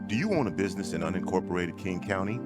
Do you own a business in unincorporated King County?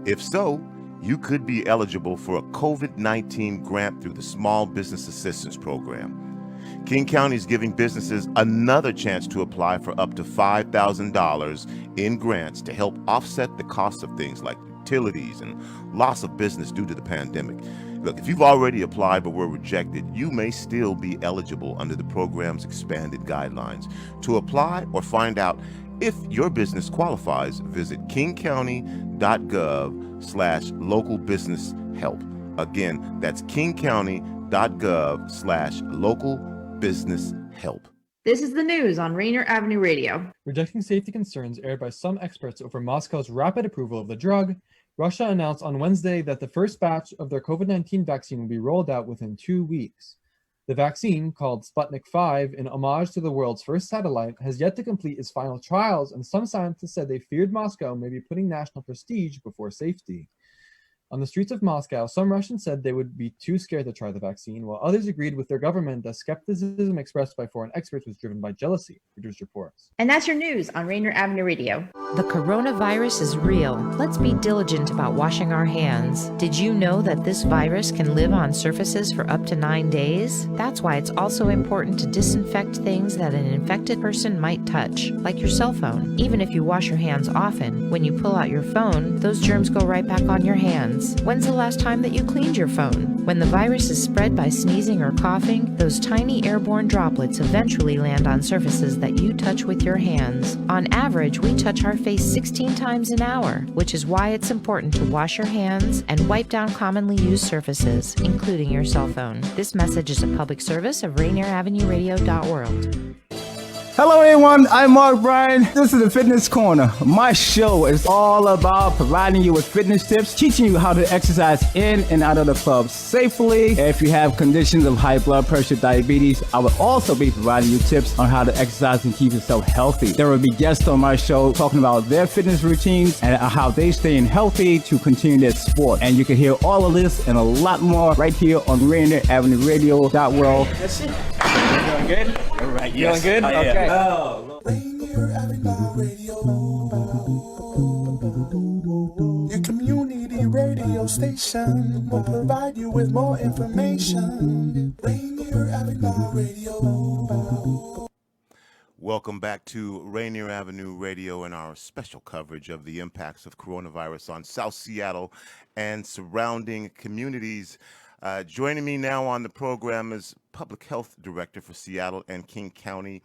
If so, you could be eligible for a COVID-19 grant through the Small Business Assistance Program. King County is giving businesses another chance to apply for up to $5,000 in grants to help offset the cost of things like utilities and loss of business due to the pandemic. Look, if you've already applied but were rejected, you may still be eligible under the program's expanded guidelines. To apply or find out if your business qualifies, visit kingcounty.gov/local business help. Again, that's kingcounty.gov/local business help. This is the news on Rainier Avenue Radio. Rejecting safety concerns aired by some experts over Moscow's rapid approval of the drug, Russia announced on Wednesday that the first batch of their COVID-19 vaccine will be rolled out within 2 weeks. The vaccine, called Sputnik 5 in homage to the world's first satellite, has yet to complete its final trials, and some scientists said they feared Moscow may be putting national prestige before safety. On the streets of Moscow, some Russians said they would be too scared to try the vaccine, while others agreed with their government that skepticism expressed by foreign experts was driven by jealousy, produced reports. And that's your news on Rainier Avenue Radio. The coronavirus is real. Let's be diligent about washing our hands. Did you know that this virus can live on surfaces for up to 9 days? That's why it's also important to disinfect things that an infected person might touch, like your cell phone. Even if you wash your hands often, when you pull out your phone, those germs go right back on your hands. When's the last time that you cleaned your phone? When the virus is spread by sneezing or coughing, those tiny airborne droplets eventually land on surfaces that you touch with your hands. On average, we touch our face 16 times an hour, which is why it's important to wash your hands and wipe down commonly used surfaces, including your cell phone. This message is a public service of RainierAvenueRadio.world. Hello everyone, I'm Mark Bryan. This is the Fitness Corner. My show is all about providing you with fitness tips, teaching you how to exercise in and out of the club safely. If you have conditions of high blood pressure, diabetes, I will also be providing you tips on how to exercise and keep yourself healthy. There will be guests on my show talking about their fitness routines and how they stay healthy to continue their sport. And you can hear all of this and a lot more right here on RainierAvenueRadio.world. That's it. You doing good? All right, yes. Feeling good? Okay. Oh. Rainier Avenue Radio, your community radio station will provide you with more information. Rainier Avenue Radio. Welcome back to Rainier Avenue Radio and our special coverage of the impacts of coronavirus on South Seattle and surrounding communities. Joining me now on the program is Public Health Director for Seattle and King County,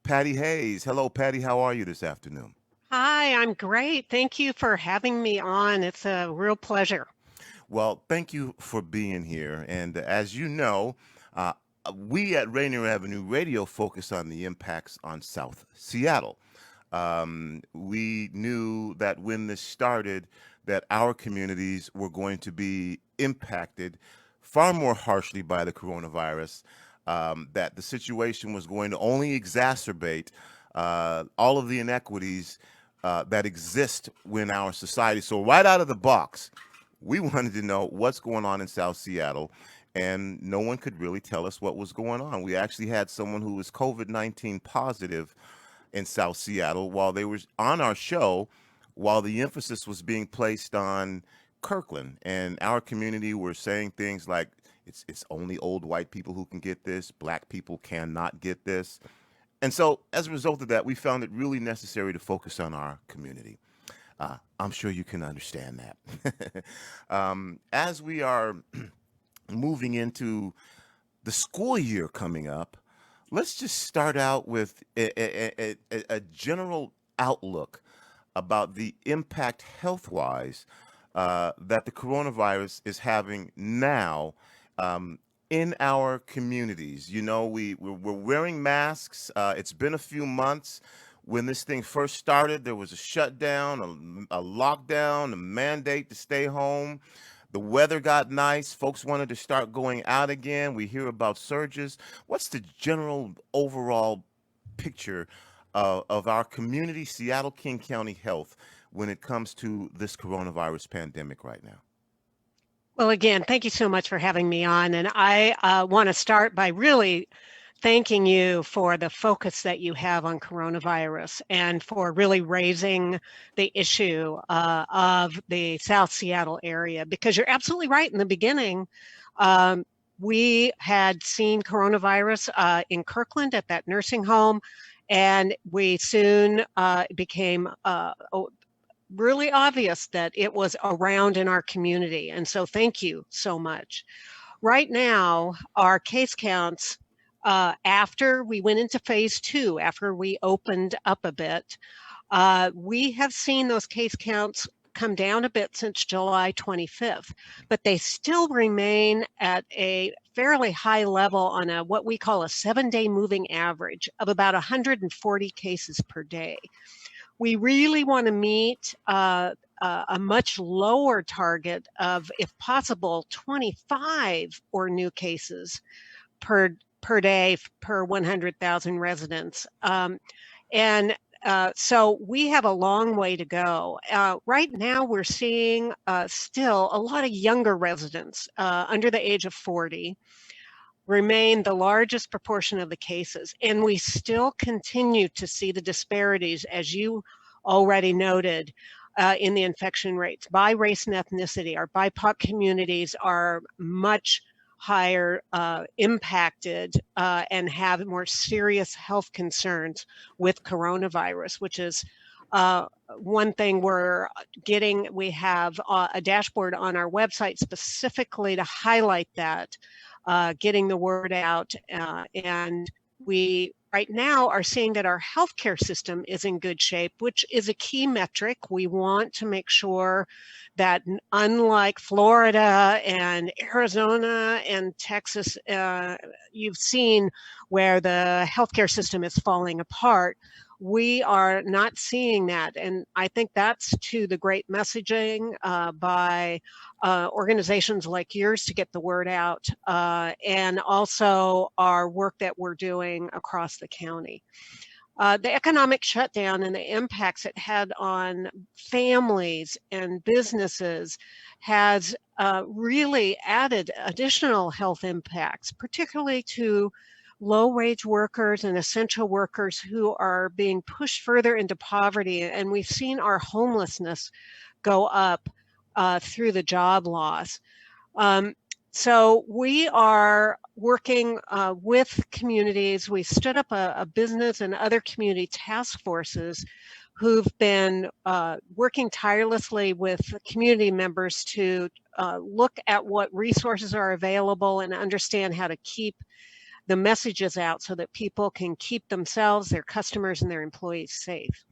Patty Hayes. Hello, Patty. How are you this afternoon? Hi, I'm great. Thank you for having me on. It's a real pleasure. Well, thank you for being here. And as you know, we at Rainier Avenue Radio focus on the impacts on South Seattle. We knew that when this started, that our communities were going to be impacted far more harshly by the coronavirus, that the situation was going to only exacerbate all of the inequities that exist in our society. So right out of the box, we wanted to know what's going on in South Seattle, and no one could really tell us what was going on. We actually had someone who was COVID-19 positive in South Seattle while they were on our show, while the emphasis was being placed on Kirkland, and our community were saying things like it's only old white people who can get this, black people cannot get this. And so as a result of that, we found it really necessary to focus on our community. I'm sure you can understand that. As we are moving into the school year coming up, let's just start out with a general outlook about the impact health-wise that the coronavirus is having now in our communities. You know, we're wearing masks. It's been a few months. When this thing first started, there was a shutdown, a lockdown, a mandate to stay home. The weather got nice. Folks wanted to start going out again. We hear about surges. What's the general overall picture of our community, Seattle King County Health, when it comes to this coronavirus pandemic right now? Well, again, thank you so much for having me on. And I want to start by really thanking you for the focus that you have on coronavirus and for really raising the issue of the South Seattle area, because you're absolutely right. In the beginning, we had seen coronavirus in Kirkland at that nursing home, and we soon became really obvious that it was around in our community. And so thank you so much. Right now, our case counts, after we went into phase 2, after we opened up a bit, we have seen those case counts come down a bit since July 25th, but they still remain at a fairly high level on a what we call a 7-day moving average of about 140 cases per day. We really want to meet a much lower target of, if possible, 25 or new cases per day per 100,000 residents. So we have a long way to go. Right now, we're seeing still a lot of younger residents under the age of 40 remain the largest proportion of the cases. And we still continue to see the disparities, as you already noted, in the infection rates by race and ethnicity. Our BIPOC communities are much higher impacted and have more serious health concerns with coronavirus, which is one thing we're getting. We have a dashboard on our website specifically to highlight that, getting the word out. And we right now are seeing that our healthcare system is in good shape, which is a key metric. We want to make sure that, unlike Florida and Arizona and Texas, you've seen where the healthcare system is falling apart. We are not seeing that. And I think that's to the great messaging by organizations like yours to get the word out, and also our work that we're doing across the county. The economic shutdown and the impacts it had on families and businesses has really added additional health impacts, particularly to low-wage workers and essential workers who are being pushed further into poverty. And we've seen our homelessness go up through the job loss. So we are working with communities. We stood up a business and other community task forces who've been working tirelessly with community members to look at what resources are available and understand how to keep the messages out so that people can keep themselves, their customers, and their employees safe.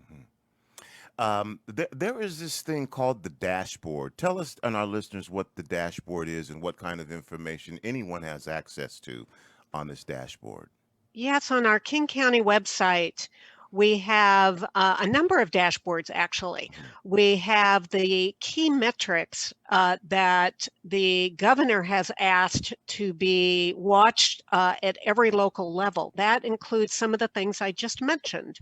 There is this thing called the dashboard. Tell us and our listeners what the dashboard is and what kind of information anyone has access to on this dashboard. Yes, on our King County website, we have a number of dashboards, actually. We have the key metrics that the governor has asked to be watched at every local level. That includes some of the things I just mentioned.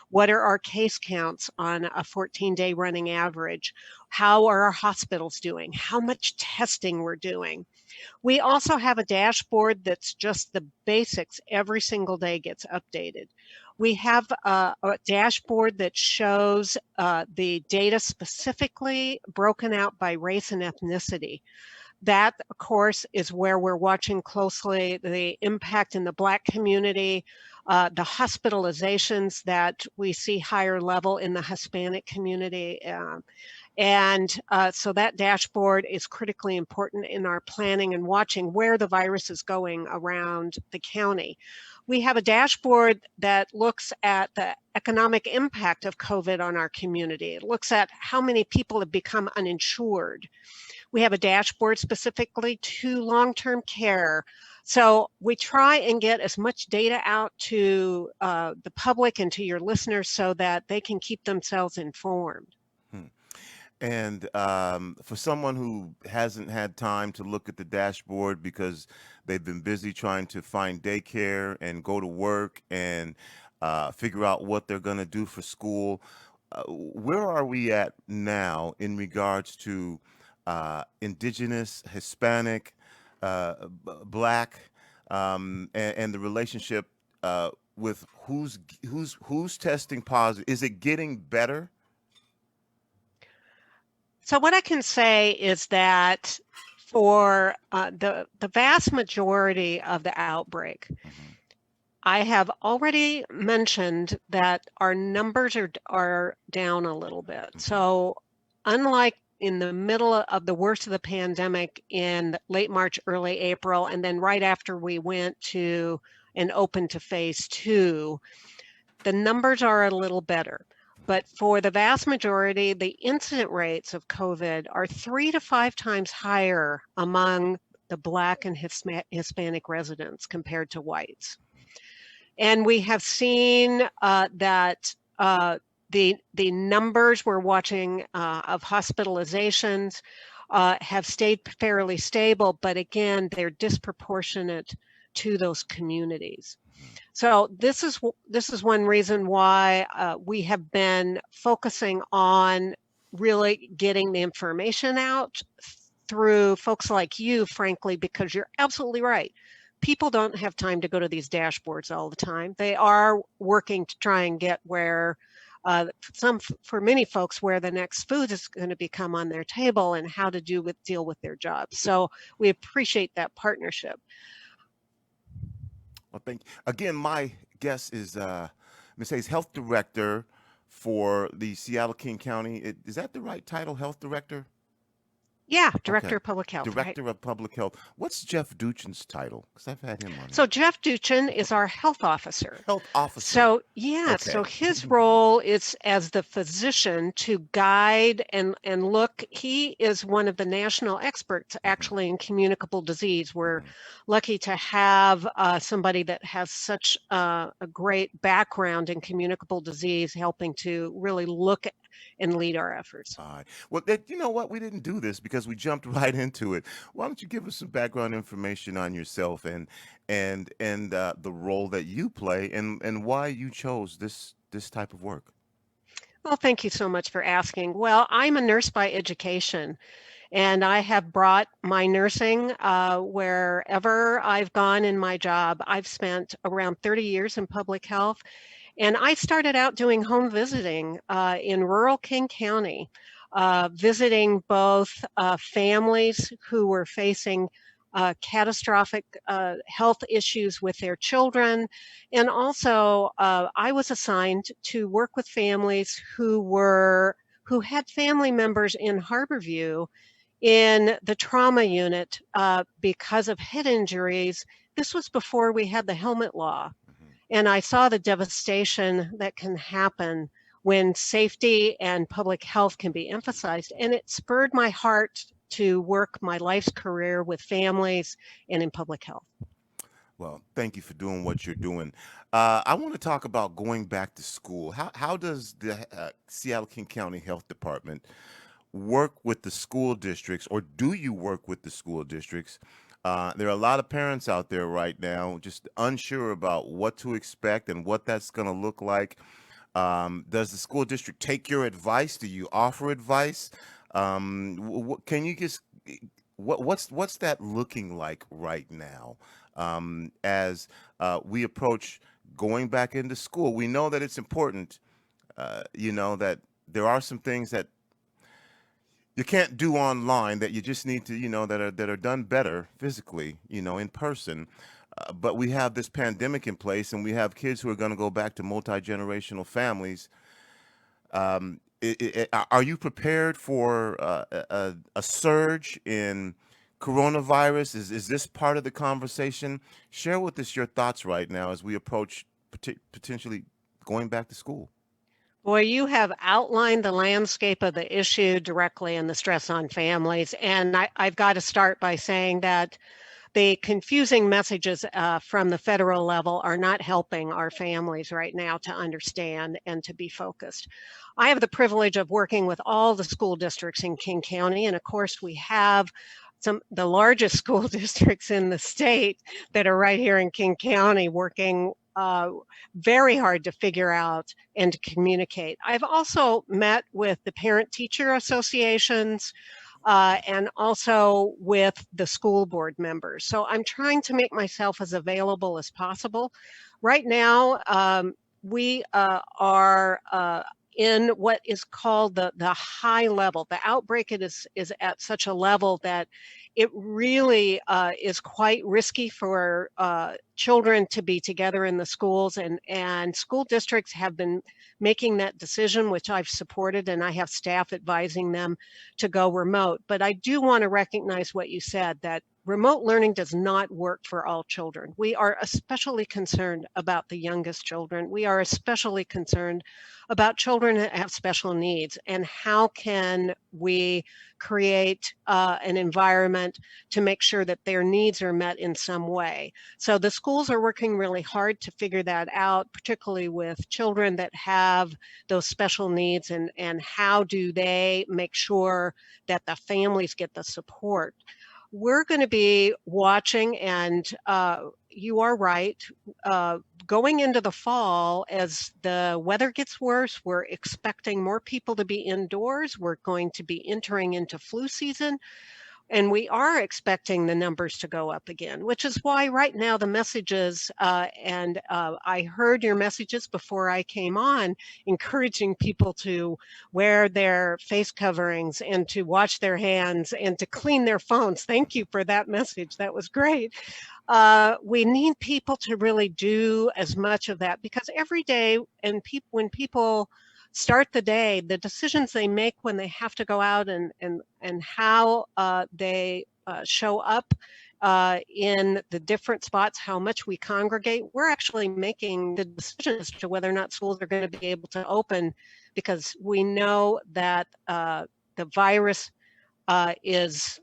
What are our case counts on a 14-day running average? How are our hospitals doing? How much testing we're doing? We also have a dashboard that's just the basics. Every single day gets updated. We have a dashboard that shows the data specifically broken out by race and ethnicity. That, of course, is where we're watching closely the impact in the Black community, the hospitalizations that we see higher level in the Hispanic community. So that dashboard is critically important in our planning and watching where the virus is going around the county. We have a dashboard that looks at the economic impact of COVID on our community. It looks at how many people have become uninsured. We have a dashboard specifically to long-term care. So we try and get as much data out to the public and to your listeners so that they can keep themselves informed. And for someone who hasn't had time to look at the dashboard because they've been busy trying to find daycare and go to work and figure out what they're going to do for school, where are we at now in regards to Indigenous, Hispanic, Black, and the relationship with who's testing positive? Is it getting better? So what I can say is that for the vast majority of the outbreak, I have already mentioned that our numbers are down a little bit. So unlike in the middle of the worst of the pandemic in late March, early April, and then right after we went to and open to phase 2, the numbers are a little better. But for the vast majority, the incident rates of COVID are 3 to 5 times higher among the Black and Hispanic residents compared to whites. And we have seen that the numbers we're watching of hospitalizations have stayed fairly stable, but again, they're disproportionate to those communities. So this is one reason why we have been focusing on really getting the information out through folks like you, frankly, because you're absolutely right. People don't have time to go to these dashboards all the time. They are working to try and get where for many folks, where the next food is going to become on their table and how to deal with their jobs. So we appreciate that partnership. Well, thank you. Again, my guest is Ms. Hayes, Health Director for the Seattle-King County. Is that the right title, Health Director? Yeah, Director of Public Health. Director of Public Health. What's Jeff Duchin's title? Because I've had him on. So Jeff Duchin is our health officer. Health officer. So yeah, Okay. so his role is as the physician to guide and look. He is one of the national experts actually in communicable disease. We're lucky to have somebody that has such a great background in communicable disease helping to really look at and lead our efforts. All right. Well, you know what? We didn't do this because we jumped right into it. Why don't you give us some background information on yourself and the role that you play and why you chose this type of work? Well, thank you so much for asking. Well, I'm a nurse by education, and I have brought my nursing wherever I've gone in my job. I've spent around 30 years in public health. And I started out doing home visiting in rural King County, visiting both families who were facing catastrophic health issues with their children. And also I was assigned to work with families who had family members in Harborview in the trauma unit because of head injuries. This was before we had the helmet law. And I saw the devastation that can happen when safety and public health can be emphasized. And it spurred my heart to work my life's career with families and in public health. Well, thank you for doing what you're doing. I want to talk about going back to school. How does the Seattle-King County Health Department work with the school districts, or do you work with the school districts? There are a lot of parents out there right now just unsure about what to expect and what that's going to look like. Does the school district take your advice? Do you offer advice? Can you just what's that looking like right now as we approach going back into school? We know that it's important, that there are some things that you can't do online that you just need to, that are done better physically, in person. But we have this pandemic in place, and we have kids who are going to go back to multi-generational families. Are you prepared for a surge in coronavirus? Is this part of the conversation? Share with us your thoughts right now as we approach potentially going back to school. Boy, you have outlined the landscape of the issue directly and the stress on families. And I've got to start by saying that the confusing messages from the federal level are not helping our families right now to understand and to be focused. I have the privilege of working with all the school districts in King County. And of course, we have the largest school districts in the state that are right here in King County working very hard to figure out and to communicate. I've also met with the parent-teacher associations, and also with the school board members. So I'm trying to make myself as available as possible. Right now, we are in what is called the high level. The outbreak is at such a level that it really is quite risky for children to be together in the schools, and school districts have been making that decision, which I've supported, and I have staff advising them to go remote. But I do want to recognize what you said, that remote learning does not work for all children. We are especially concerned about the youngest children. We are especially concerned about children that have special needs, and how can we create an environment to make sure that their needs are met in some way. So the schools are working really hard to figure that out, particularly with children that have those special needs, and how do they make sure that the families get the support. We're going to be watching, and you are right, going into the fall, as the weather gets worse, we're expecting more people to be indoors. We're going to be entering into flu season, and we are expecting the numbers to go up again, which is why right now the messages, and I heard your messages before I came on, encouraging people to wear their face coverings and to wash their hands and to clean their phones. Thank you for that message. That was great. We need people to really do as much of that, because every day, and when people start the day, the decisions they make when they have to go out, and how they show up in the different spots, how much we congregate, we're actually making the decision as to whether or not schools are going to be able to open, because we know that the virus is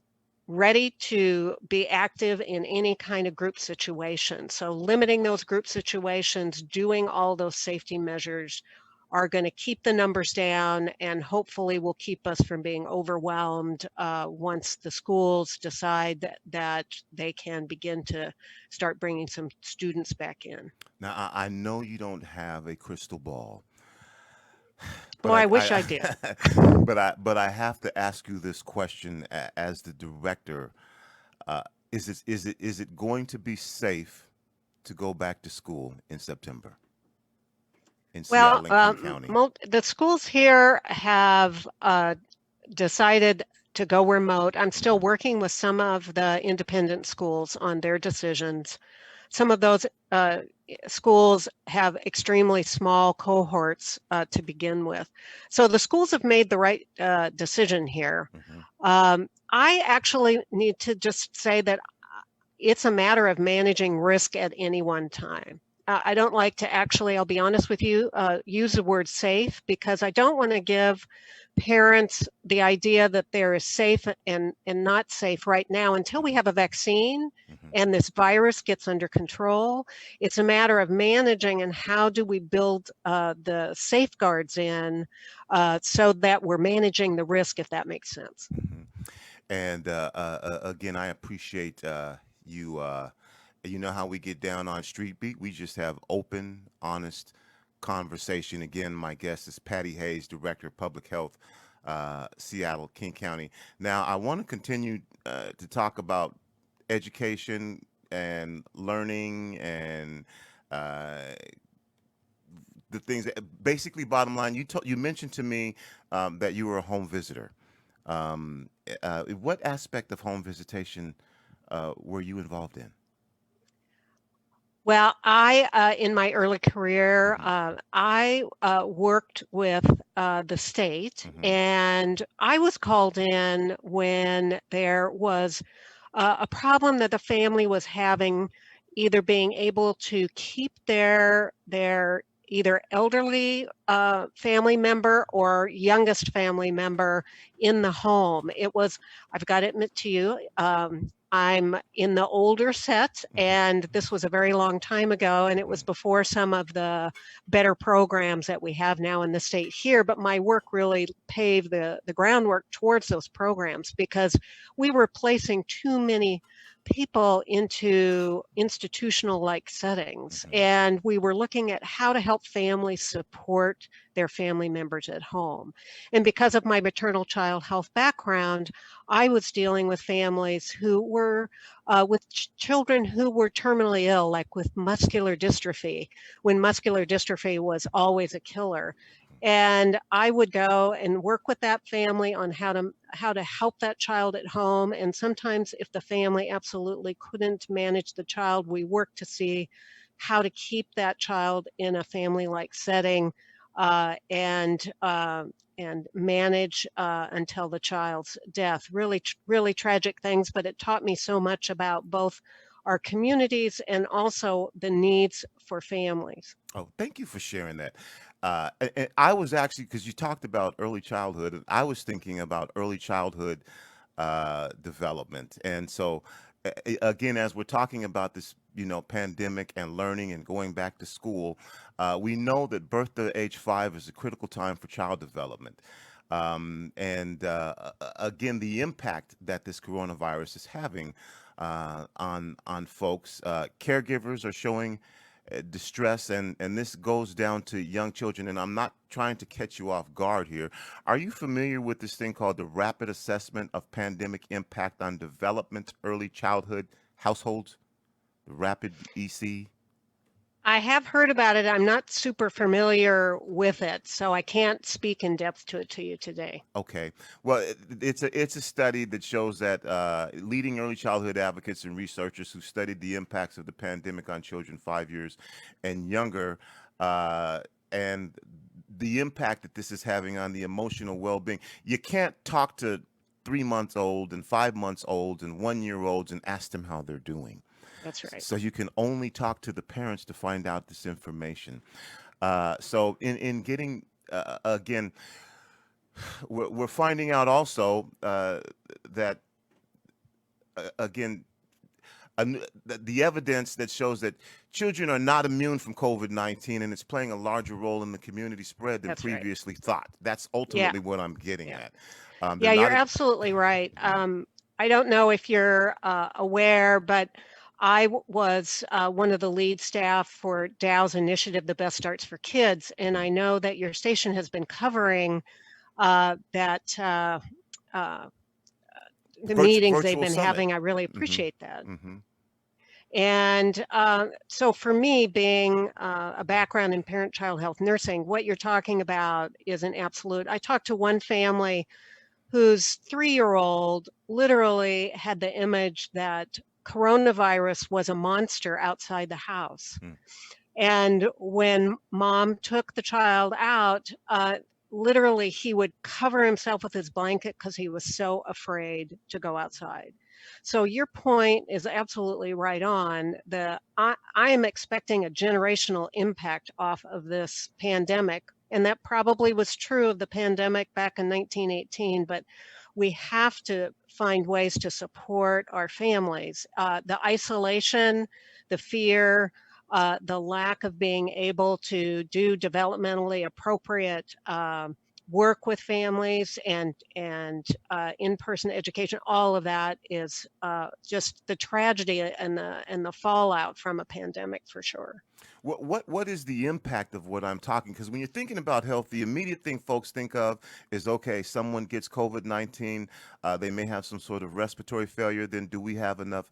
ready to be active in any kind of group situation. So limiting those group situations, doing all those safety measures, are going to keep the numbers down, and hopefully will keep us from being overwhelmed once the schools decide that they can begin to start bringing some students back in. Now, I know you don't have a crystal ball. Well, I wish I did. But I have to ask you this question as the director: is it going to be safe to go back to school in September in Seattle and King County? The schools here have decided to go remote. I'm still working with some of the independent schools on their decisions. Some of those schools have extremely small cohorts to begin with. So the schools have made the right decision here. Mm-hmm. I actually need to just say that it's a matter of managing risk at any one time. I don't like to actually, I'll be honest with you, use the word safe, because I don't want to give parents the idea that there is safe and not safe right now until we have a vaccine and this virus gets under control. It's a matter of managing, and how do we build the safeguards in so that we're managing the risk, if that makes sense. And again, I appreciate you. You know how we get down on Street Beat? We just have open, honest conversation. Again, my guest is Patty Hayes, Director of Public Health, Seattle, King County. Now, I want to continue to talk about education and learning and the things that, basically, bottom line, you mentioned to me that you were a home visitor. What aspect of home visitation were you involved in? Well, I, in my early career, I worked with the state, and I was called in when there was a problem that the family was having, either being able to keep their either elderly family member or youngest family member in the home. It was, I've got to admit to you, I'm in the older set, and this was a very long time ago, and it was before some of the better programs that we have now in the state here, but my work really paved the groundwork towards those programs, because we were placing too many people into institutional-like settings, and we were looking at how to help families support their family members at home. And because of my maternal child health background, I was dealing with families who were with children who were terminally ill, like with muscular dystrophy, when muscular dystrophy was always a killer. And I would go and work with that family on how to help that child at home. And sometimes if the family absolutely couldn't manage the child, we worked to see how to keep that child in a family-like setting and manage until the child's death. Really, really tragic things, but it taught me so much about both our communities and also the needs for families. Oh, thank you for sharing that. And I was actually, because you talked about early childhood, and I was thinking about early childhood development. And so, again, as we're talking about this, pandemic and learning and going back to school, we know that birth to age 5 is a critical time for child development. Again, the impact that this coronavirus is having on folks, caregivers are showing distress, and this goes down to young children. And I'm not trying to catch you off guard here. Are you familiar with this thing called the Rapid Assessment of Pandemic Impact on Development Early Childhood Households, the Rapid EC? I have heard about it. I'm not super familiar with it, so I can't speak in depth to you today. Okay. Well, it's a study that shows that leading early childhood advocates and researchers who studied the impacts of the pandemic on children 5 years and younger, and the impact that this is having on the emotional well-being. You can't talk to 3-month-old and 5-month-olds and 1-year-olds and ask them how they're doing. That's right. So you can only talk to the parents to find out this information. So in getting, again, we're finding out also that, again, the evidence that shows that children are not immune from COVID-19, and it's playing a larger role in the community spread than That's right. previously thought. That's ultimately what I'm getting at. Yeah, you're absolutely right. I don't know if you're aware, but I was one of the lead staff for Dow's initiative, The Best Starts for Kids, and I know that your station has been covering the meetings they've been summit. having. I really appreciate that. Mm-hmm. And so for me, being a background in parent-child health nursing, what you're talking about is an absolute. I talked to one family whose 3-year-old literally had the image that coronavirus was a monster outside the house. And when mom took the child out, literally he would cover himself with his blanket because he was so afraid to go outside. So your point is absolutely right on. I am expecting a generational impact off of this pandemic, and that probably was true of the pandemic back in 1918, but we have to find ways to support our families. The isolation, the fear, the lack of being able to do developmentally appropriate work with families and in-person education, all of that is just the tragedy and the fallout from a pandemic for sure. What is the impact of what I'm talking? Because when you're thinking about health, the immediate thing folks think of is, okay, someone gets COVID-19, they may have some sort of respiratory failure, then do we have enough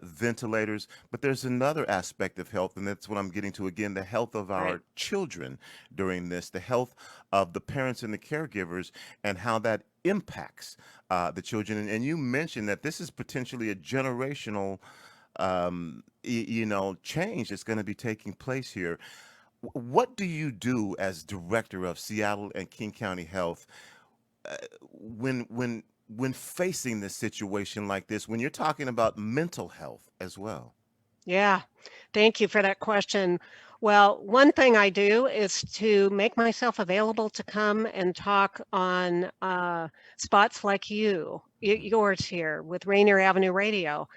ventilators? But there's another aspect of health, and that's what I'm getting to again, the health of our children during this, the health of the parents and the caregivers, and how that impacts the children. And you mentioned that this is potentially a generational change that's going to be taking place here. What do you do as director of Seattle and King County Health when facing this situation like this, when you're talking about mental health as well? Yeah, thank you for that question. Well, one thing I do is to make myself available to come and talk on spots like yours here with Rainier Avenue Radio.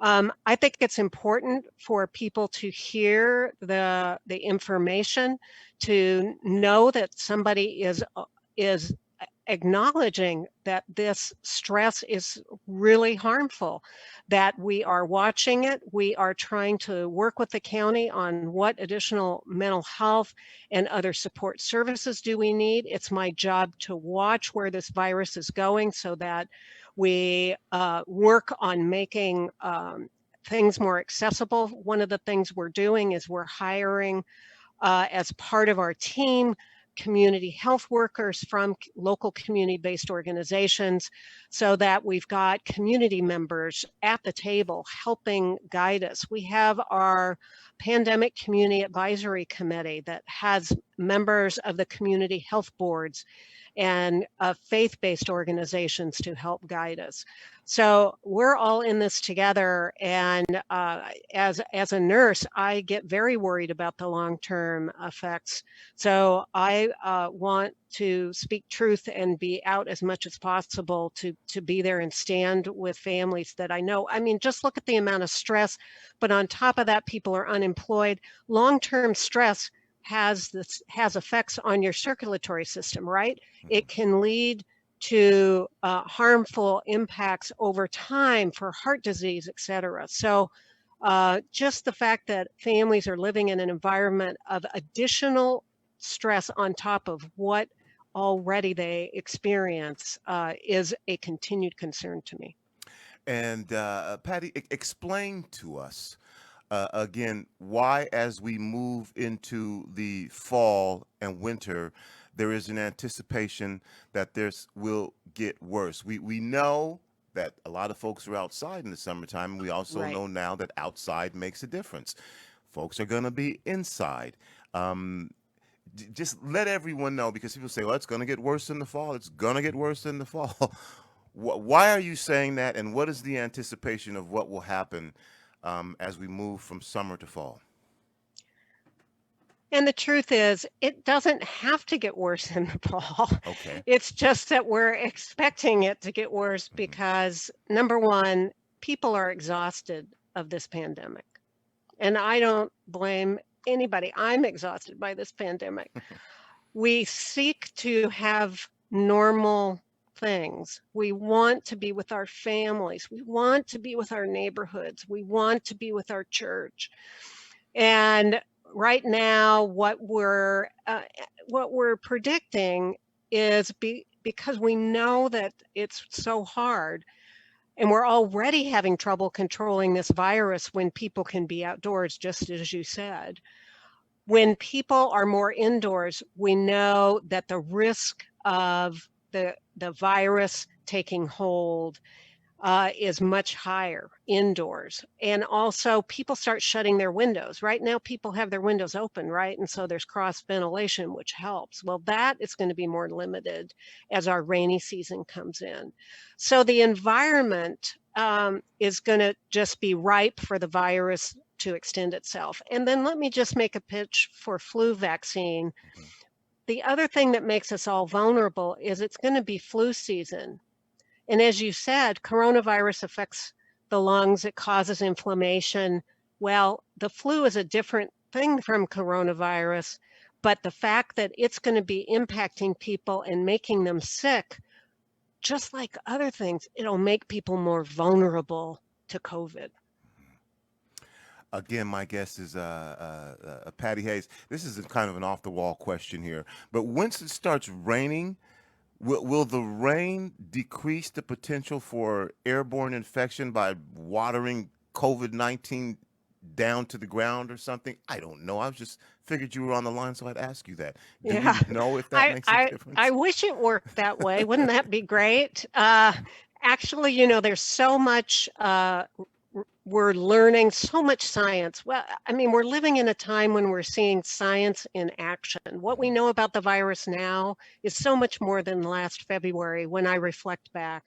I think it's important for people to hear the information, to know that somebody is acknowledging that this stress is really harmful, that we are watching it. We are trying to work with the county on what additional mental health and other support services do we need. It's my job to watch where this virus is going so that we work on making things more accessible. One of the things we're doing is we're hiring as part of our team community health workers from local community-based organizations so that we've got community members at the table helping guide us. We have our Pandemic Community Advisory Committee that has members of the community health boards and faith-based organizations to help guide us. So we're all in this together, and as a nurse, I get very worried about the long-term effects. So I want to speak truth and be out as much as possible to be there and stand with families that I know. I mean, just look at the amount of stress, but on top of that, people are unemployed. Long-term stress has effects on your circulatory system, right? It can lead to harmful impacts over time for heart disease, et cetera. So just the fact that families are living in an environment of additional stress on top of what already they experience is a continued concern to me. And Patty, explain to us again why, as we move into the fall and winter, there is an anticipation that this will get worse. We know that a lot of folks are outside in the summertime, and we also know now that outside makes a difference. Folks are going to be inside. Just let everyone know, because people say, well, it's going to get worse in the fall. It's going to get worse in the fall. Why are you saying that, and what is the anticipation of what will happen as we move from summer to fall? And the truth is, it doesn't have to get worse in the fall. Okay. It's just that we're expecting it to get worse because, number one, people are exhausted of this pandemic. And I don't blame anybody. I'm exhausted by this pandemic. We seek to have normal things. We want to be with our families. We want to be with our neighborhoods. We want to be with our church. And right now, what we're predicting is because we know that it's so hard, and we're already having trouble controlling this virus when people can be outdoors, just as you said. When people are more indoors, we know that the risk of the virus taking hold is much higher indoors. And also people start shutting their windows. Right now, people have their windows open, right? And so there's cross ventilation, which helps. Well, that is going to be more limited as our rainy season comes in. So the environment is going to just be ripe for the virus to extend itself. And then let me just make a pitch for flu vaccine. The other thing that makes us all vulnerable is it's going to be flu season. And as you said, coronavirus affects the lungs, it causes inflammation. Well, the flu is a different thing from coronavirus, but the fact that it's going to be impacting people and making them sick, just like other things, it'll make people more vulnerable to COVID. Again, my guest is Patty Hayes. This is kind of an off-the-wall question here, but once it starts raining, will the rain decrease the potential for airborne infection by watering COVID-19 down to the ground or something? I don't know. I just figured you were on the line, so I'd ask you that. Do you know if that makes a difference? I wish it worked that way. Wouldn't that be great? Actually, you know, there's so much we're learning, so much science. Well, I mean, we're living in a time when we're seeing science in action. What we know about the virus now is so much more than last February when I reflect back.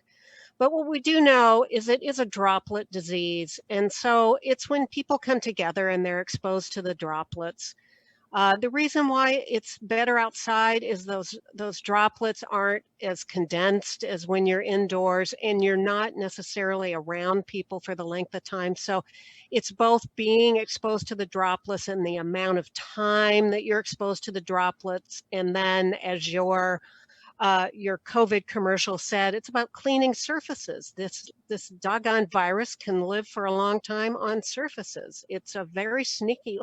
But what we do know is it is a droplet disease. And so it's when people come together and they're exposed to the droplets. The reason why it's better outside is those droplets aren't as condensed as when you're indoors, and you're not necessarily around people for the length of time. So it's both being exposed to the droplets and the amount of time that you're exposed to the droplets. And then as you're your COVID commercial said, it's about cleaning surfaces. This doggone virus can live for a long time on surfaces. It's a very sneaky.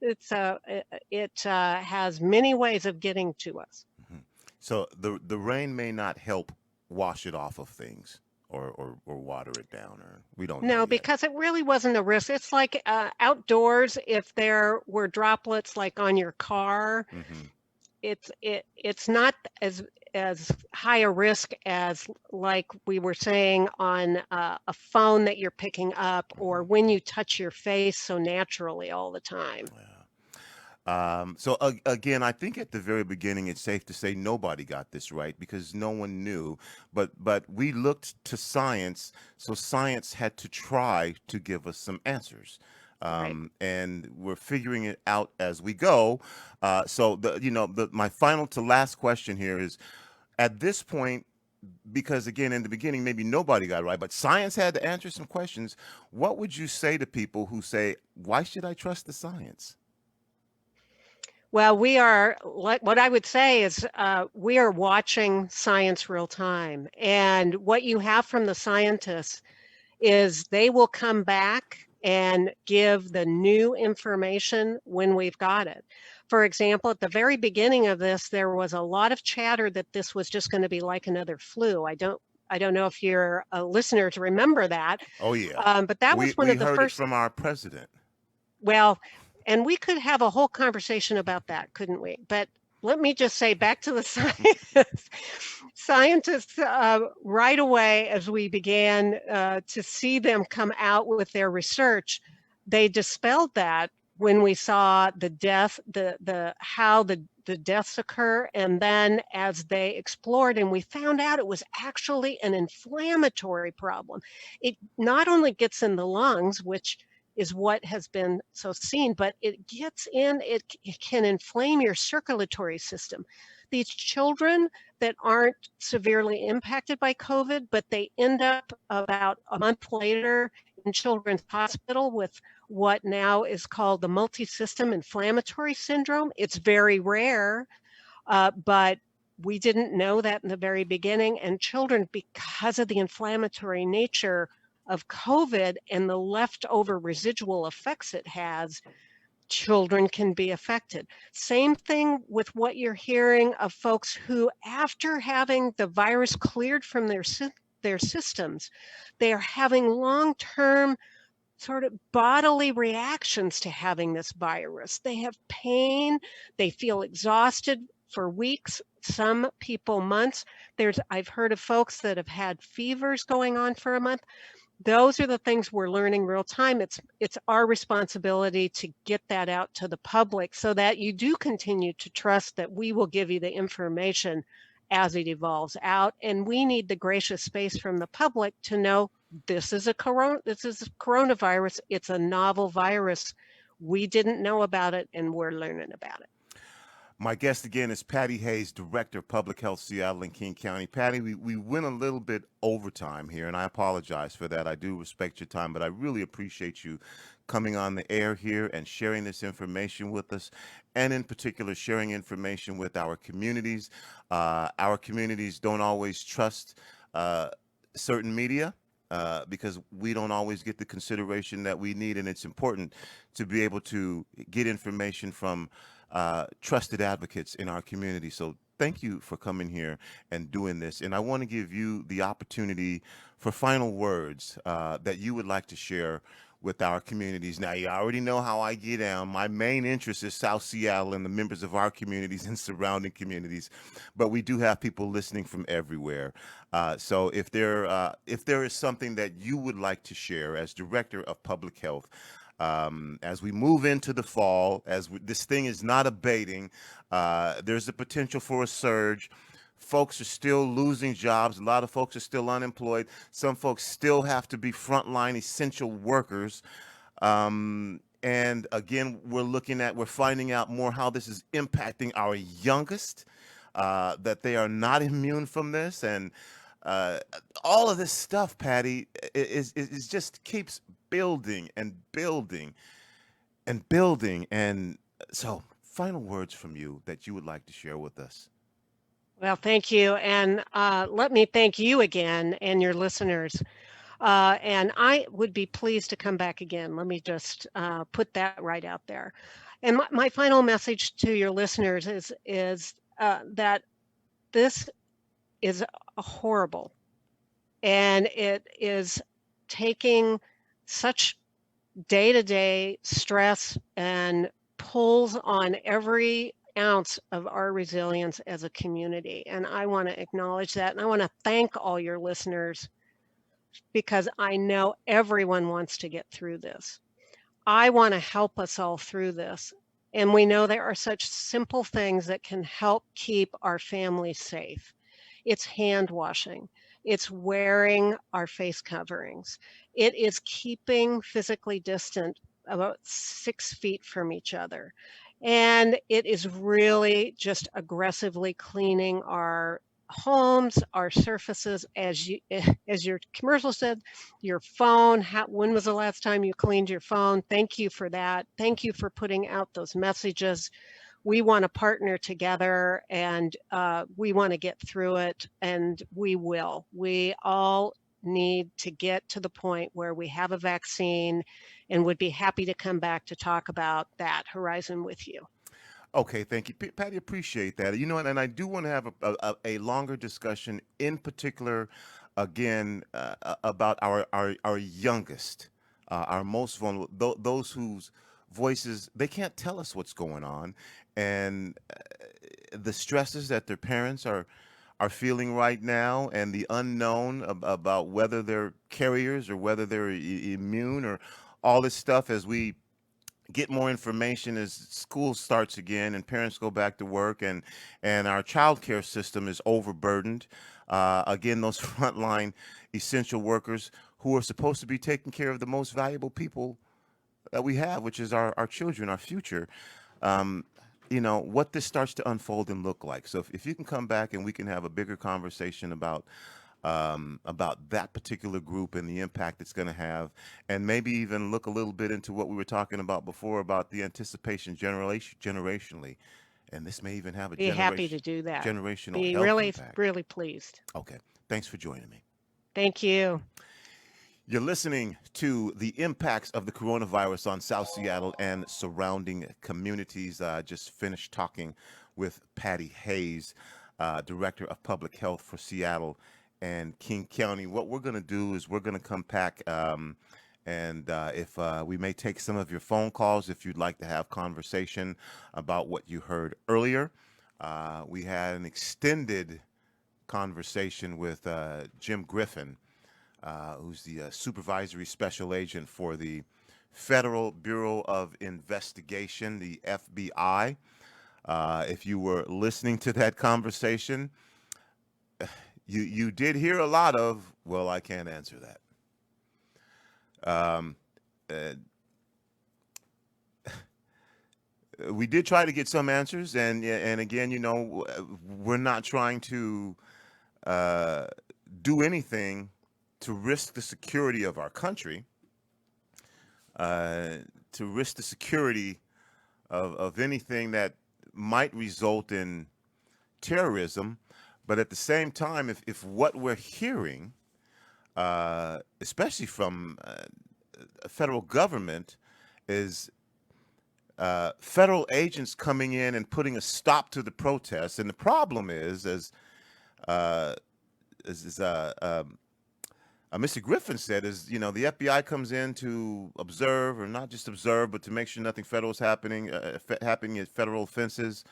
It has many ways of getting to us. Mhm. So the rain may not help wash it off of things or water it down, or we don't know No, yet. because it really wasn't a risk. It's like outdoors, if there were droplets like on your car, Hmm. it's not as high a risk as like we were saying on a phone that you're picking up or when you touch your face so naturally all the time. So again, I think at the very beginning, it's safe to say nobody got this right because no one knew. But we looked to science, so science had to try to give us some answers. Right. And we're figuring it out as we go. So my final to last question here is, at this point, because again, in the beginning, maybe nobody got it right, but science had to answer some questions. What would you say to people who say, "Why should I trust the science?" Well, we are, what I would say is we are watching science real time. And what you have from the scientists is they will come back and give the new information when we've got it. For example, at the very beginning of this, there was a lot of chatter that this was just going to be like another flu. I don't know if you're a listener to remember that, Oh yeah, but that was one we of the heard it first. from our president. Well, and we could have a whole conversation about that, couldn't we? But let me just say back to the science. Scientists, right away, as we began to see them come out with their research, they dispelled that when we saw the death, how the deaths occur, and then as they explored and we found out it was actually an inflammatory problem. It not only gets in the lungs, which is what has been so seen, but it gets in, it can inflame your circulatory system. These children that aren't severely impacted by COVID, but they end up about a month later in Children's Hospital with what now is called the multi-system inflammatory syndrome. It's very rare, but we didn't know that in the very beginning. And children, because of the inflammatory nature of COVID and the leftover residual effects it has, children can be affected. Same thing with what you're hearing of folks who, after having the virus cleared from their systems, they are having long-term sort of bodily reactions to having this virus. They have pain, they feel exhausted for weeks, some people months. I've heard of folks that have had fevers going on for a month. Those are the things we're learning real time. It's our responsibility to get that out to the public so that you do continue to trust that we will give you the information as it evolves out. And we need the gracious space from the public to know this is a coronavirus. It's a novel virus. We didn't know about it and we're learning about it. My guest again is Patty Hayes, Director of Public Health, Seattle and King County. Patty, we went a little bit over time here, and I apologize for that. I do respect your time, but I really appreciate you coming on the air here and sharing this information with us, and in particular, sharing information with our communities. Our communities don't always trust certain media. Because we don't always get the consideration that we need, and it's important to be able to get information from trusted advocates in our community. So thank you for coming here and doing this. And I want to give you the opportunity for final words that you would like to share with our communities. Now, you already know how I get down. My main interest is South Seattle and the members of our communities and surrounding communities, but we do have people listening from everywhere. So if there is something that you would like to share as Director of Public Health, as we move into the fall, this thing is not abating, there's a potential for a surge. Folks are still losing jobs. A lot of folks are still unemployed. Some folks still have to be frontline essential workers. And again, we're finding out more how this is impacting our youngest, that they are not immune from this. And all of this stuff, Patty, is just keeps building and building and building. And so final words from you that you would like to share with us. Well, thank you. And let me thank you again and your listeners. And I would be pleased to come back again. Let me just put that right out there. And my final message to your listeners is that this is horrible, and it is taking such day-to-day stress and pulls on every ounce of our resilience as a community. And I want to acknowledge that. And I want to thank all your listeners because I know everyone wants to get through this. I want to help us all through this. And we know there are such simple things that can help keep our families safe. It's hand washing. It's wearing our face coverings. It is keeping physically distant about 6 feet from each other. And it is really just aggressively cleaning our homes, our surfaces, as your commercial said, your phone. When was the last time you cleaned your phone? Thank you for that. Thank you for putting out those messages. We want to partner together, and we want to get through it, and we will. We all need to get to the point where we have a vaccine, and would be happy to come back to talk about that horizon with you. Okay, thank you, Patty. Appreciate that. You know, and I do want to have a longer discussion, in particular, again, about our youngest, our most vulnerable, those whose voices they can't tell us what's going on, and the stresses that their parents are feeling right now, and the unknown about whether they're carriers or whether they're immune, or all this stuff as we get more information as school starts again and parents go back to work, and our childcare system is overburdened. Again, those frontline essential workers who are supposed to be taking care of the most valuable people that we have, which is our children, our future. You know, what this starts to unfold and look like. So if you can come back and we can have a bigger conversation about that particular group and the impact it's going to have, and maybe even look a little bit into what we were talking about before about the anticipation generationally, and this may even have a Be happy to do that. generational Be health really, impact. really pleased. Okay, thanks for joining me. Thank you. You're listening to the impacts of the coronavirus on South Seattle and surrounding communities. Just finished talking with Patty Hayes, Director of Public Health for Seattle and King County. What we're going to do is we're going to come back, and if we may take some of your phone calls if you'd like to have conversation about what you heard earlier. We had an extended conversation with Jim Griffin, who's the supervisory special agent for the Federal Bureau of Investigation, the FBI. If you were listening to that conversation, you did hear a lot of, well, I can't answer that. We did try to get some answers, and again, you know, we're not trying to do anything to risk the security of our country, to risk the security of anything that might result in terrorism. But at the same time, if what we're hearing, especially from federal government, is federal agents coming in and putting a stop to the protests, and the problem is, as Mr. Griffin said, is, you know, the FBI comes in to observe, or not just observe, but to make sure nothing federal is happening at federal offenses,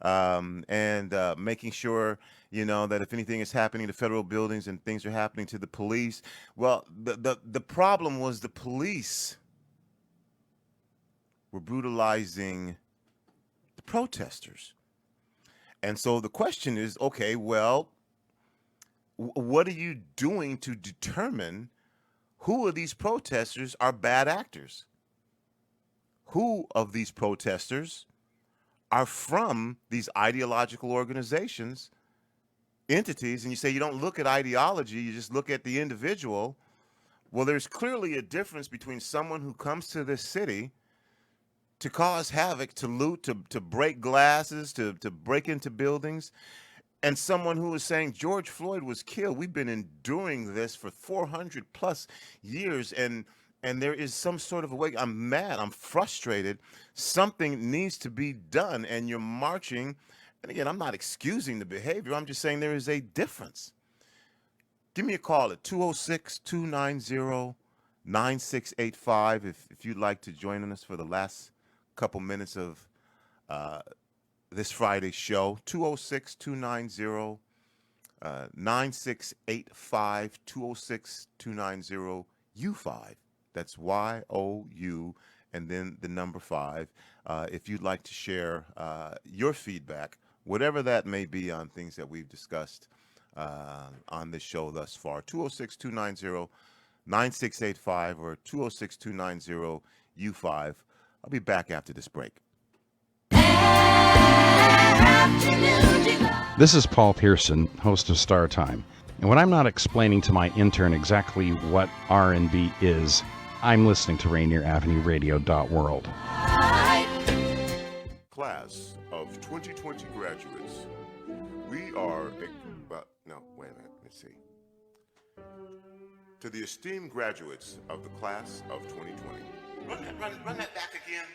and making sure, you know, that if anything is happening to federal buildings and things are happening to the police. Well, the problem was the police were brutalizing the protesters. And so the question is, okay, well, what are you doing to determine who of these protesters are bad actors? Who of these protesters are from these ideological organizations, entities? And you say you don't look at ideology, you just look at the individual. Well, there's clearly a difference between someone who comes to this city to cause havoc, to loot, to break glasses, to break into buildings, and someone who was saying George Floyd was killed. We've been enduring this for 400 plus years, and there is some sort of a way. I'm mad. I'm frustrated. Something needs to be done, and you're marching. And again, I'm not excusing the behavior. I'm just saying there is a difference. Give me a call at 206-290-9685 if you'd like to join us for the last couple minutes of this Friday's show. 206-290-9685, 206-290-U5. That's YOU and then the number 5. If you'd like to share your feedback, whatever that may be on things that we've discussed on this show thus far, 206-290-9685 or 206-290-U5. I'll be back after this break. This is Paul Pearson, host of Star Time. And when I'm not explaining to my intern exactly what R&B is, I'm listening to Rainier Avenue Radio.world. Class of 2020 graduates, we are, no, wait a minute, let's see. To the esteemed graduates of the class of 2020. Run that back again.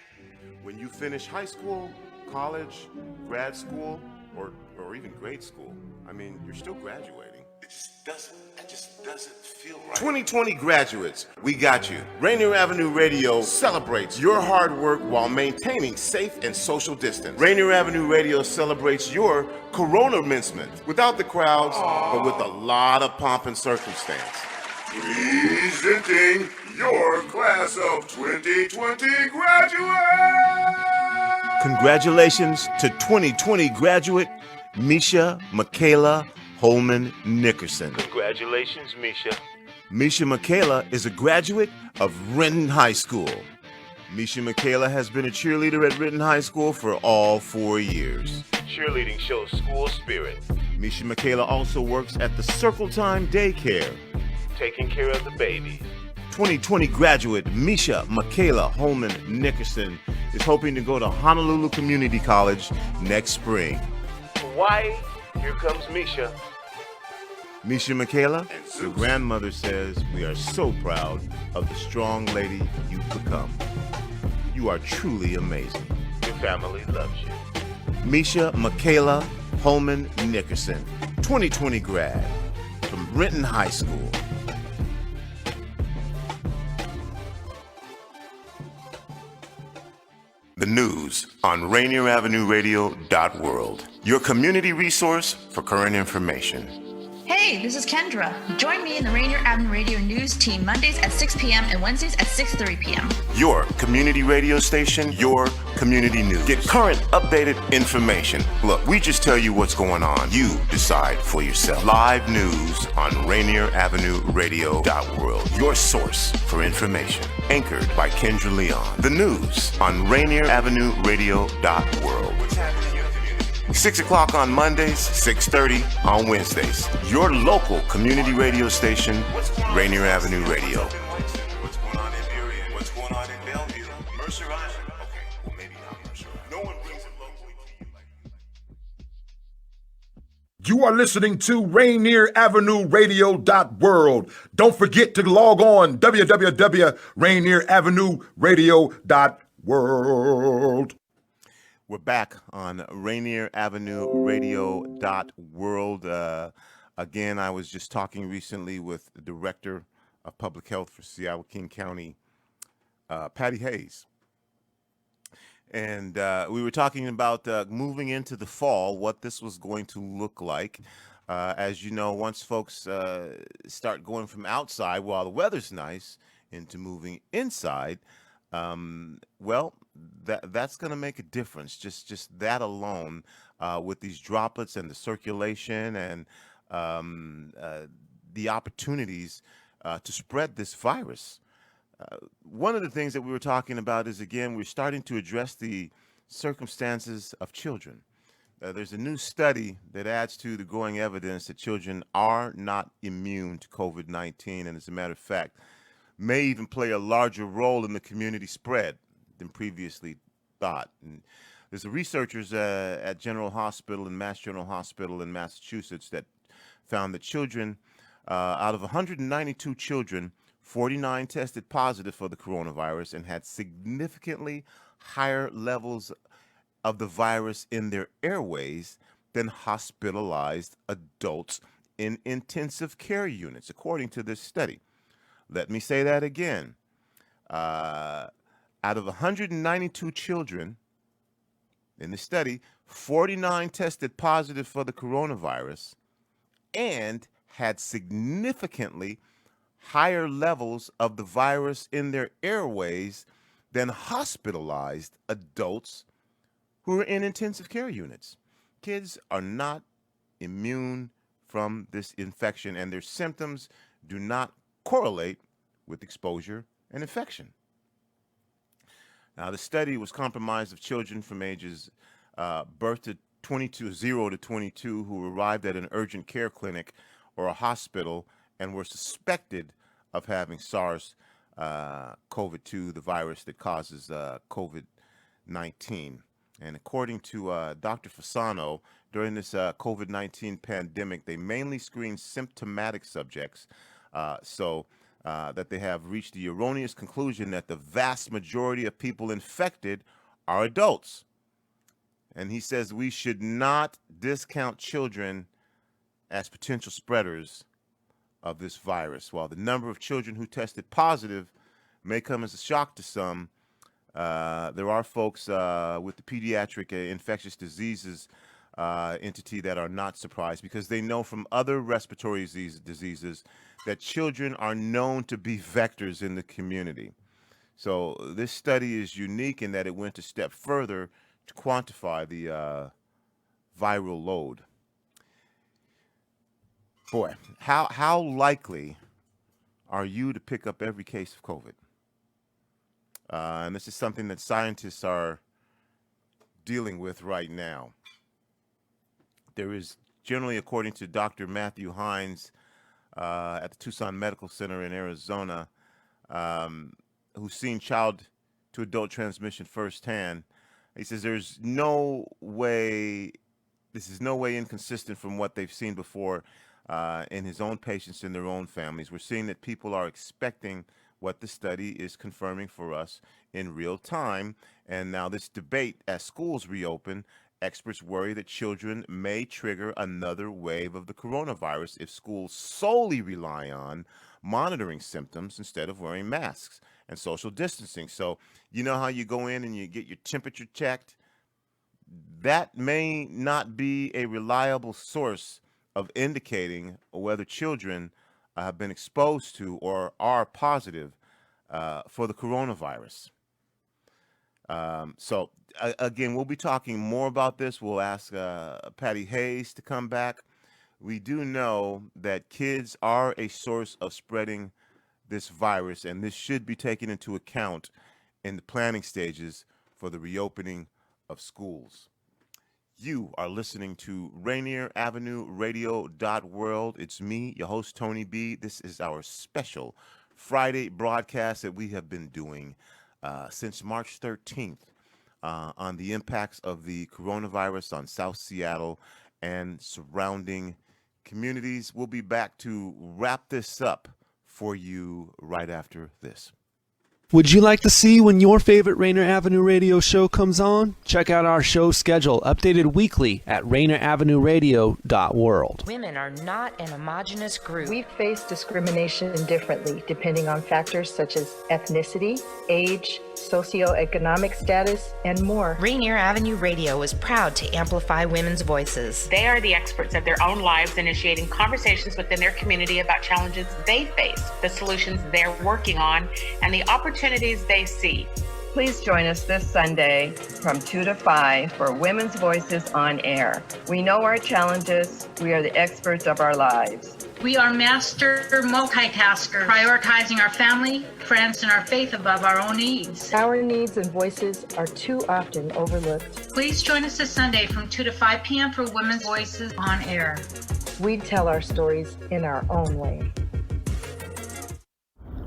When you finish high school, college, grad school, or even grade school, I mean, you're still graduating. It just doesn't feel right. 2020 graduates, we got you. Rainier Avenue Radio celebrates your hard work while maintaining safe and social distance. Rainier Avenue Radio celebrates your corona commencement without the crowds, but with a lot of pomp and circumstance. Presenting your class of 2020 graduates! Congratulations to 2020 graduate Misha Michaela Holman Nickerson. Congratulations, Misha. Misha Michaela is a graduate of Renton High School. Misha Michaela has been a cheerleader at Renton High School for all 4 years. Cheerleading shows school spirit. Misha Michaela also works at the Circle Time Daycare, taking care of the babies. 2020 graduate Misha Michaela Holman Nickerson is hoping to go to Honolulu Community College next spring. Hawaii, here comes Misha. Misha Michaela, your grandmother says we are so proud of the strong lady you've become. You are truly amazing. Your family loves you. Misha Michaela Holman Nickerson, 2020 grad from Renton High School. The news on Rainier Avenue Radio.world, your community resource for current information. Hey, this is Kendra. Join me in the Rainier Avenue Radio News team Mondays at 6 p.m. and Wednesdays at 6:30 p.m. Your community radio station, your community news. Get current, updated information. Look, we just tell you what's going on. You decide for yourself. Live news on Rainier Avenue Radio.world, your source for information. Anchored by Kendra Leon. The news on Rainier Avenue Radio.world. What's happening in your community? 6 o'clock on Mondays, 6:30 on Wednesdays. Your local community radio station, Rainier Avenue Radio. What's going on in Burien? What's going on in Bellevue? Mercer Island? Okay, well maybe not Mercer Island. No one brings it locally to you like that. You are listening to Rainier Avenue Radio.world. Don't forget to log on www.rainieravenue radio.world. We're back on Rainier Avenue Radio.world. Again, I was just talking recently with the Director of Public Health for Seattle King County, Patty Hayes. And we were talking about moving into the fall, what this was going to look like. As you know, once folks start going from outside while the weather's nice into moving inside, well, that's going to make a difference. Just that alone, with these droplets and the circulation and the opportunities to spread this virus. One of the things that we were talking about is, again, we're starting to address the circumstances of children. There's a new study that adds to the growing evidence that children are not immune to COVID-19, and as a matter of fact, may even play a larger role in the community spread than previously thought. And There's the researchers at General Hospital and Mass General Hospital in Massachusetts that found that children, out of 192 children, 49 tested positive for the coronavirus and had significantly higher levels of the virus in their airways than hospitalized adults in intensive care units, according to this study. Let me say that again. Out of 192 children in the study, 49 tested positive for the coronavirus and had significantly higher levels of the virus in their airways than hospitalized adults who are in intensive care units. Kids are not immune from this infection, and their symptoms do not correlate with exposure and infection. Now, the study was comprised of children from ages birth to 0 to 22 who arrived at an urgent care clinic or a hospital and were suspected of having SARS-CoV-2, the virus that causes COVID-19. And according to Dr. Fasano, during this COVID-19 pandemic, they mainly screened symptomatic subjects so that they have reached the erroneous conclusion that the vast majority of people infected are adults. And he says we should not discount children as potential spreaders of this virus. While the number of children who tested positive may come as a shock to some, there are folks with the pediatric infectious diseases entity that are not surprised because they know from other respiratory diseases that children are known to be vectors in the community. So this study is unique in that it went a step further to quantify the viral load. Boy, how likely are you to pick up every case of COVID? And this is something that scientists are dealing with right now. There is generally, according to Dr. Matthew Hines at the Tucson Medical Center in Arizona, who's seen child-to-adult transmission firsthand, he says there's no way, this is no way inconsistent from what they've seen before in his own patients in their own families. We're seeing that people are expecting what the study is confirming for us in real time. And now this debate, as schools reopen, experts worry that children may trigger another wave of the coronavirus if schools solely rely on monitoring symptoms instead of wearing masks and social distancing. So you know how you go in and you get your temperature checked? That may not be a reliable source of indicating whether children have been exposed to or are positive for the coronavirus. So again, we'll be talking more about this. We'll ask Patty Hayes to come back. We do know that kids are a source of spreading this virus, and this should be taken into account in the planning stages for the reopening of schools. You are listening to Rainier Avenue Radio.world. It's me, your host, Tony B. This is our special Friday broadcast that we have been doing since March 13th on the impacts of the coronavirus on South Seattle and surrounding communities. We'll be back to wrap this up for you right after this. Would you like to see when your favorite Rainier Avenue Radio show comes on? Check out our show schedule, updated weekly at rainieravenueradio.world. Women are not an homogenous group. We face discrimination differently depending on factors such as ethnicity, age, socioeconomic status, and more. Rainier Avenue Radio is proud to amplify women's voices. They are the experts of their own lives, initiating conversations within their community about challenges they face, the solutions they're working on, and the opportunities they see. Please join us this Sunday from 2 to 5 for Women's Voices on Air. We know our challenges. We are the experts of our lives. We are master multitaskers, prioritizing our family, friends, and our faith above our own needs. Our needs and voices are too often overlooked. Please join us this Sunday from 2 to 5 p.m. for Women's Voices on Air. We tell our stories in our own way.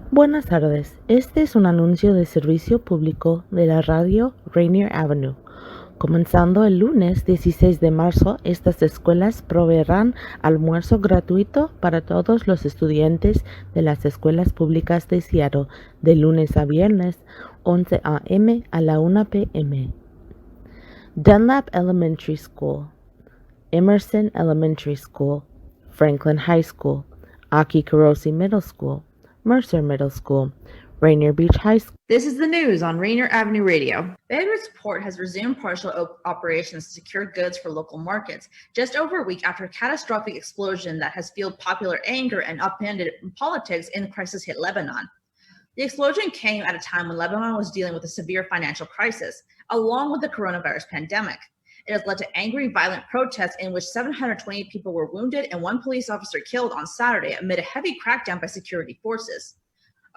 Buenas tardes, este es un anuncio de servicio público de la radio Rainier Avenue. Comenzando el lunes 16 de marzo, estas escuelas proveerán almuerzo gratuito para todos los estudiantes de las escuelas públicas de Seattle de lunes a viernes, 11 a.m. a la 1 p.m. Dunlap Elementary School, Emerson Elementary School, Franklin High School, Aki Kurosi Middle School, Mercer Middle School, Rainier Beach High School. This is the news on Rainier Avenue Radio. Bandwidth Port has resumed partial operations to secure goods for local markets, just over a week after a catastrophic explosion that has fueled popular anger and upended politics in the crisis hit Lebanon. The explosion came at a time when Lebanon was dealing with a severe financial crisis, along with the coronavirus pandemic. It has led to angry, violent protests in which 720 people were wounded and one police officer killed on Saturday amid a heavy crackdown by security forces.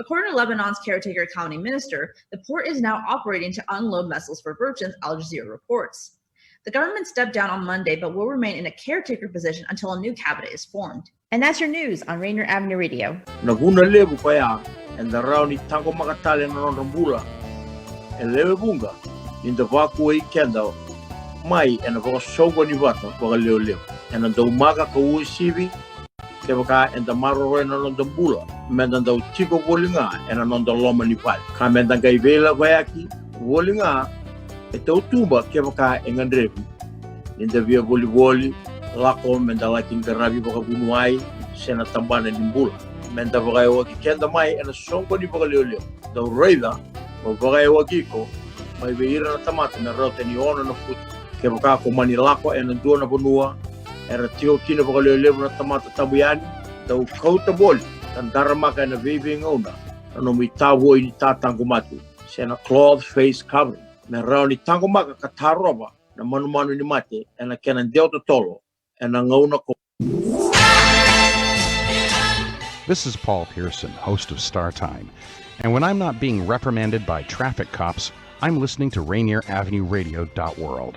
According to Lebanon's caretaker county minister, the port is now operating to unload vessels for merchants, Al Jazeera reports. The government stepped down on Monday, but will remain in a caretaker position until a new cabinet is formed. And that's your news on Rainier Avenue Radio. Naguna lebu kaya and the round tango makatale na rambula and leve bunga in the vacuum kenda mai and the sogo ni vata bagaleo lebu and the umaga ko usibi kebaka and the maro na no bula menda do chico bolinga and no the loma ni pal kamenda gai vela kayaki bolinga eto tumba kebaka engandrebi in the via volleyball lako menda lakin garabi baka bunuai sena tambana ni bula menda baka waki kenda mai and songo ni bagaleo the raida o baka waki ko mai veira na tamata na rote ni ono na put kebaka ko mani lako and do na bonua era tio kino bagaleo na tamata tabuyani tau kauta boli tan darmaka na viving ona no mi tawo ni tatango matu sena cloth face covering na rauni tango maka kataroba na manu ni mate and kena deo tolo and ngauna ko. This is Paul Pearson, host of Star Time. And when I'm not being reprimanded by traffic cops, I'm listening to Rainier Avenue Radio.world.